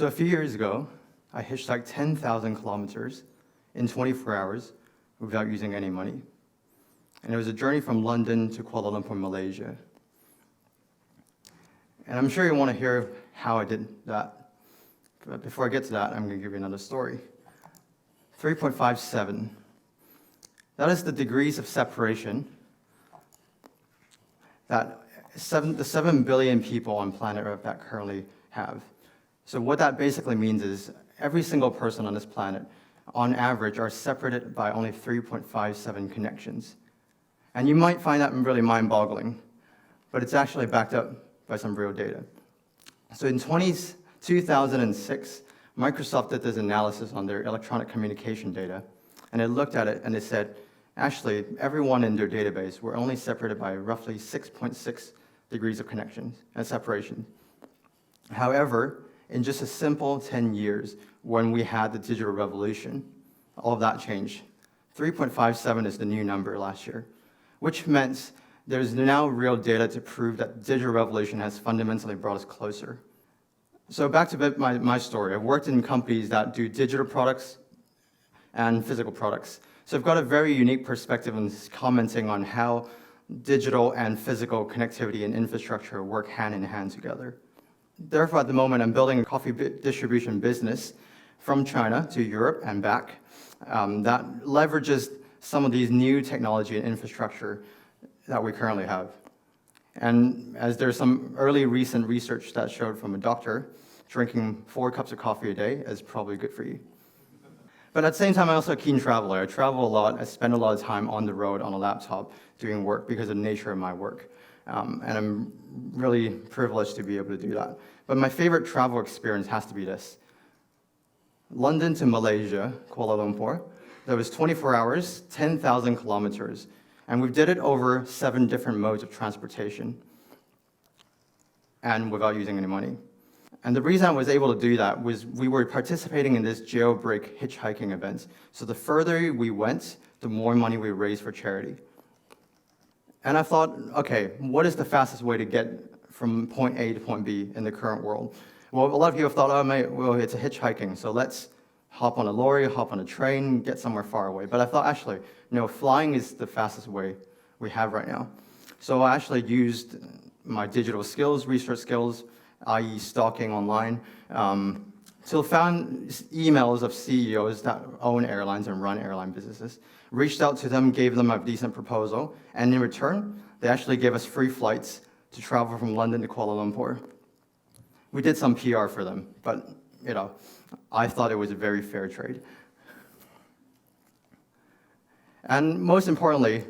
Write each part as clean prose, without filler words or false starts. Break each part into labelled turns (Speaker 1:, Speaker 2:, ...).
Speaker 1: So a few years ago, I hitchhiked 10,000 kilometers in 24 hours without using any money. And it was a journey from London to Kuala Lumpur, Malaysia. And I'm sure you want to hear how I did that. But before I get to that, I'm going to give you another story. 3.57. That is the degrees of separation that the 7 billion people on planet Earth that currently have. So what that basically means is every single person on this planet, on average, are separated by only 3.57 connections. And you might find that really mind-boggling, but it's actually backed up by some real data. So in 2006, Microsoft did this analysis on their electronic communication data, and it looked at it and it said, actually, everyone in their database were only separated by roughly 6.6 degrees of connection and separation. However, in just a simple 10 years, when we had the digital revolution, all of that changed. 3.57 is the new number last year, which meant there's now real data to prove that the digital revolution has fundamentally brought us closer. So back to my story. I've worked in companies that do digital products and physical products. So I've got a very unique perspective in commenting on how digital and physical connectivity and infrastructure work hand in hand together. Therefore, at the moment, I'm building a coffee distribution business from China to Europe and back that leverages some of these new technology and infrastructure that we currently have. And as there's some early recent research that showed from a doctor, drinking 4 cups of coffee a day is probably good for you. But at the same time, I'm also a keen traveler. I travel a lot. I spend a lot of time on the road on a laptop doing work because of the nature of my work. And I'm really privileged to be able to do that. But my favorite travel experience has to be this. London to Malaysia, Kuala Lumpur, that was 24 hours, 10,000 kilometers. And we did it over 7 different modes of transportation and without using any money. And the reason I was able to do that was we were participating in this jailbreak hitchhiking event. So the further we went, the more money we raised for charity. And I thought, okay, what is the fastest way to get from point A to point B in the current world? Well, a lot of people have thought, oh, mate, well, it's a hitchhiking, so let's hop on a lorry, hop on a train, get somewhere far away. But I thought, actually, no, flying is the fastest way we have right now. So I actually used my digital skills, research skills, i.e. stalking online, to found emails of CEOs that own airlines and run airline businesses, reached out to them, gave them a decent proposal, and in return, they actually gave us free flights to travel from London to Kuala Lumpur. We did some PR for them, but I thought it was a very fair trade. And most importantly,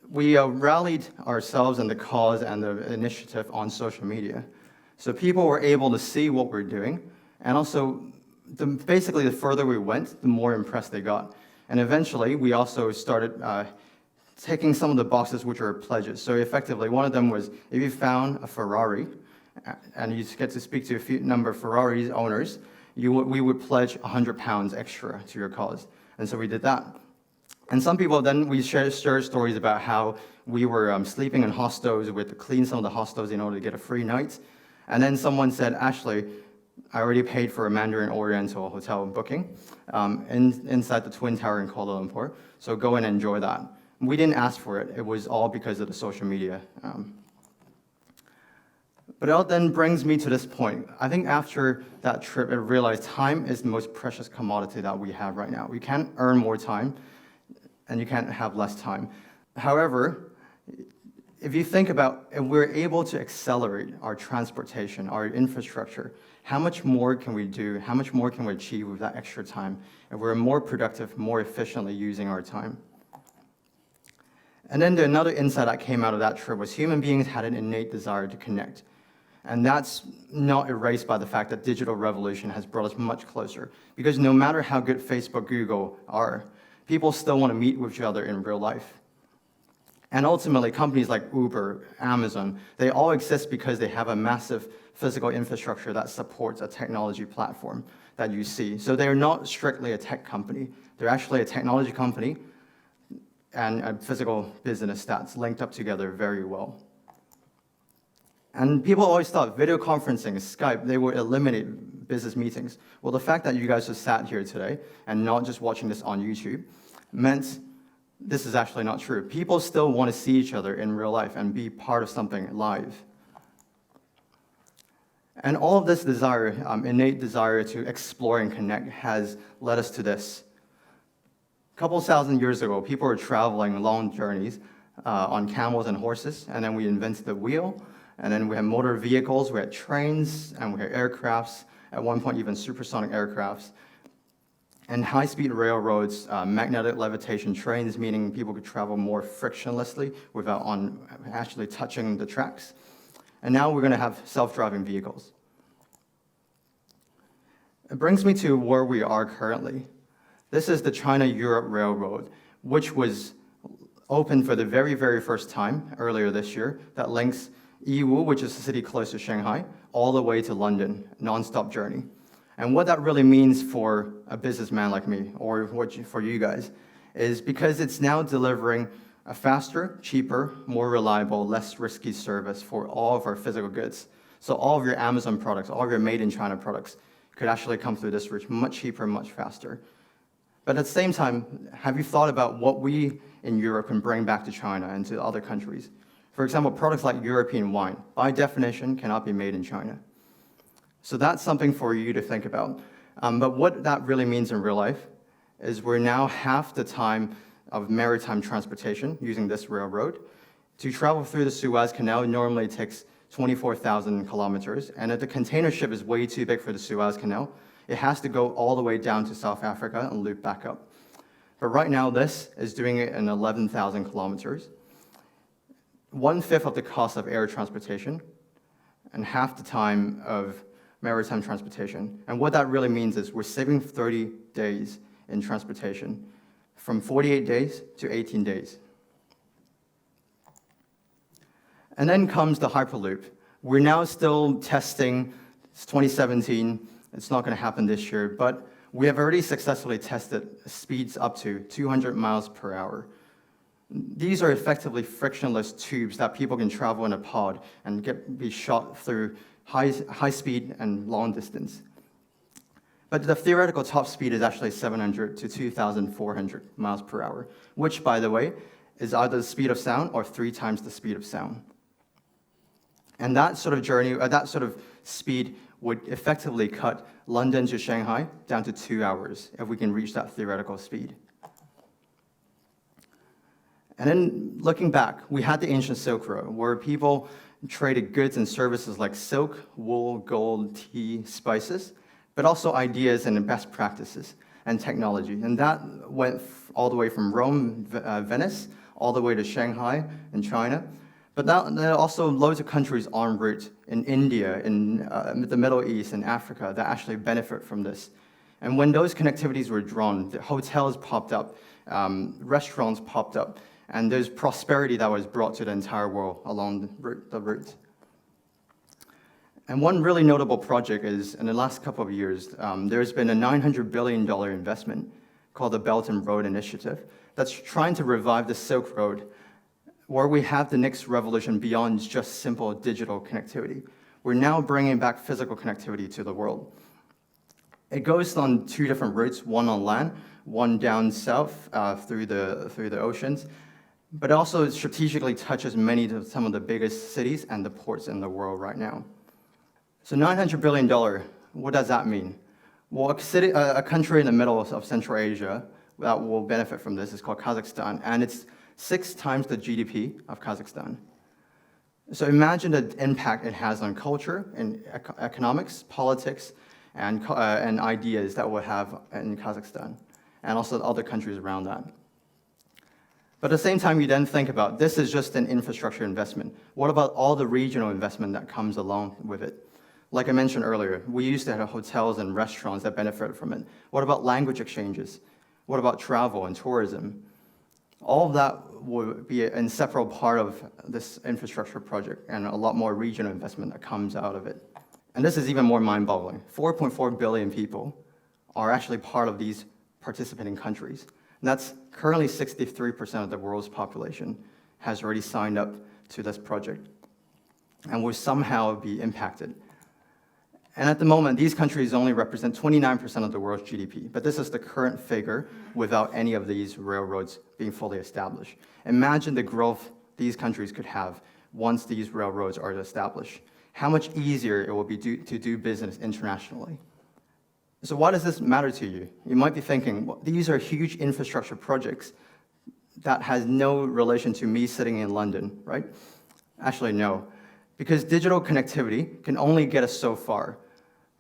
Speaker 1: we rallied ourselves and the cause and the initiative on social media. So people were able to see what we're doing, and also, basically, the further we went, the more impressed they got. And eventually, we also started taking some of the boxes which are pledges. So effectively, one of them was, if you found a Ferrari, and you get to speak to a few number of Ferrari's owners, we would pledge £100 extra to your cause. And so we did that. And some people, then we shared stories about how we were sleeping in hostels. We had to clean some of the hostels in order to get a free night. And then someone said, actually, I already paid for a Mandarin Oriental hotel booking inside the Twin Tower in Kuala Lumpur, so go and enjoy that. We didn't ask for it. It was all because of the social media. But it all then brings me to this point. I think after that trip, I realized time is the most precious commodity that we have right now. We can't earn more time, and you can't have less time. However, if you think about if we're able to accelerate our transportation, our infrastructure, how much more can we do? How much more can we achieve with that extra time if we're more productive, more efficiently using our time? And then another insight that came out of that trip was human beings had an innate desire to connect. And that's not erased by the fact that digital revolution has brought us much closer. Because no matter how good Facebook, Google are, people still want to meet with each other in real life. And ultimately, companies like Uber, Amazon, they all exist because they have a massive physical infrastructure that supports a technology platform that you see. So they're not strictly a tech company. They're actually a technology company and a physical business that's linked up together very well. And people always thought video conferencing, Skype, they would eliminate business meetings. Well, the fact that you guys just sat here today and not just watching this on YouTube meant this is actually not true. People still want to see each other in real life and be part of something live. And all of this desire, innate desire to explore and connect has led us to this. A couple thousand years ago, people were traveling long journeys on camels and horses, and then we invented the wheel, and then we had motor vehicles, we had trains, and we had aircrafts, at one point even supersonic aircrafts, and high-speed railroads, magnetic levitation trains, meaning people could travel more frictionlessly without actually touching the tracks. And now we're going to have self-driving vehicles. It brings me to where we are currently. This is the China-Europe Railroad, which was opened for the very, very first time earlier this year, that links Yiwu, which is a city close to Shanghai, all the way to London, non-stop journey. And what that really means for a businessman like me, or for you guys, is because it's now delivering a faster, cheaper, more reliable, less risky service for all of our physical goods. So all of your Amazon products, all of your made-in-China products could actually come through this route much cheaper, much faster. But at the same time, have you thought about what we in Europe can bring back to China and to other countries? For example, products like European wine, by definition, cannot be made in China. So that's something for you to think about. But what that really means in real life is we're now half the time of maritime transportation using this railroad. To travel through the Suez Canal normally takes 24,000 kilometers, and if the container ship is way too big for the Suez Canal, it has to go all the way down to South Africa and loop back up. But right now, this is doing it in 11,000 kilometers, 1/5 of the cost of air transportation, and half the time of maritime transportation. And what that really means is we're saving 30 days in transportation, from 48 days to 18 days. And then comes the Hyperloop. We're now still testing. It's 2017. It's not going to happen this year, but we have already successfully tested speeds up to 200 miles per hour. These are effectively frictionless tubes that people can travel in a pod and be shot through high speed and long distance. But the theoretical top speed is actually 700 to 2,400 miles per hour, which, by the way, is either the speed of sound or 3 times the speed of sound. And that sort of journey, that sort of speed would effectively cut London to Shanghai down to 2 hours if we can reach that theoretical speed. And then looking back, we had the ancient Silk Road, where people traded goods and services like silk, wool, gold, tea, spices, but also ideas and best practices and technology. And that went all the way from Rome, Venice, all the way to Shanghai in China. But there are also loads of countries en route in India, in the Middle East, and Africa that actually benefit from this. And when those connectivities were drawn, the hotels popped up, restaurants popped up, and there's prosperity that was brought to the entire world along the route. And one really notable project is, in the last couple of years, there's been a $900 billion investment called the Belt and Road Initiative that's trying to revive the Silk Road, where we have the next revolution beyond just simple digital connectivity. We're now bringing back physical connectivity to the world. It goes on 2 different routes, one on land, one down south through the oceans, but also strategically touches some of the biggest cities and the ports in the world right now. So $900 billion, what does that mean? Well, a country in the middle of Central Asia that will benefit from this is called Kazakhstan, and it's 6 times the GDP of Kazakhstan. So imagine the impact it has on culture and economics, politics, and ideas that we'll have in Kazakhstan, and also other countries around that. But at the same time, you then think about, this is just an infrastructure investment. What about all the regional investment that comes along with it? Like I mentioned earlier, we used to have hotels and restaurants that benefited from it. What about language exchanges? What about travel and tourism? All of that will be an inseparable part of this infrastructure project, and a lot more regional investment that comes out of it. And this is even more mind-boggling. 4.4 billion people are actually part of these participating countries. And that's currently 63% of the world's population has already signed up to this project. and will somehow be impacted. And at the moment, these countries only represent 29% of the world's GDP, but this is the current figure without any of these railroads being fully established. Imagine the growth these countries could have once these railroads are established. How much easier it will be to do business internationally. So why does this matter to you? You might be thinking, well, these are huge infrastructure projects that has no relation to me sitting in London, right? Actually, no. Because digital connectivity can only get us so far.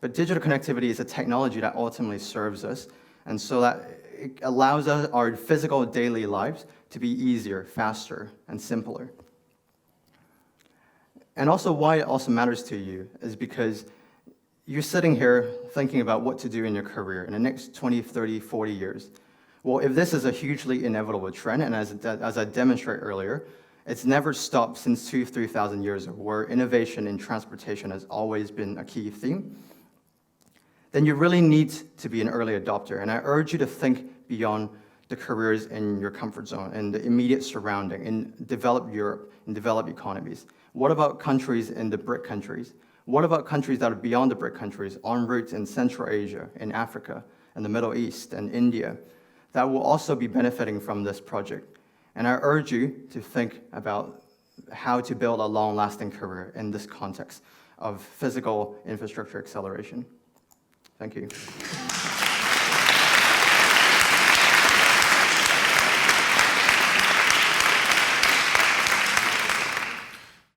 Speaker 1: But digital connectivity is a technology that ultimately serves us, and so that it allows us, our physical daily lives to be easier, faster, and simpler. And also why it also matters to you is because you're sitting here thinking about what to do in your career in the next 20, 30, 40 years. Well, if this is a hugely inevitable trend, and as I demonstrated earlier, it's never stopped since 3,000 years ago, where innovation in transportation has always been a key theme, then you really need to be an early adopter. And I urge you to think beyond the careers in your comfort zone and the immediate surrounding in developed Europe, in developed economies. What about countries in the BRIC countries? What about countries that are beyond the BRIC countries, en route in Central Asia, in Africa, and the Middle East, and India, that will also be benefiting from this project? And I urge you to think about how to build a long-lasting career in this context of physical infrastructure acceleration. Thank you.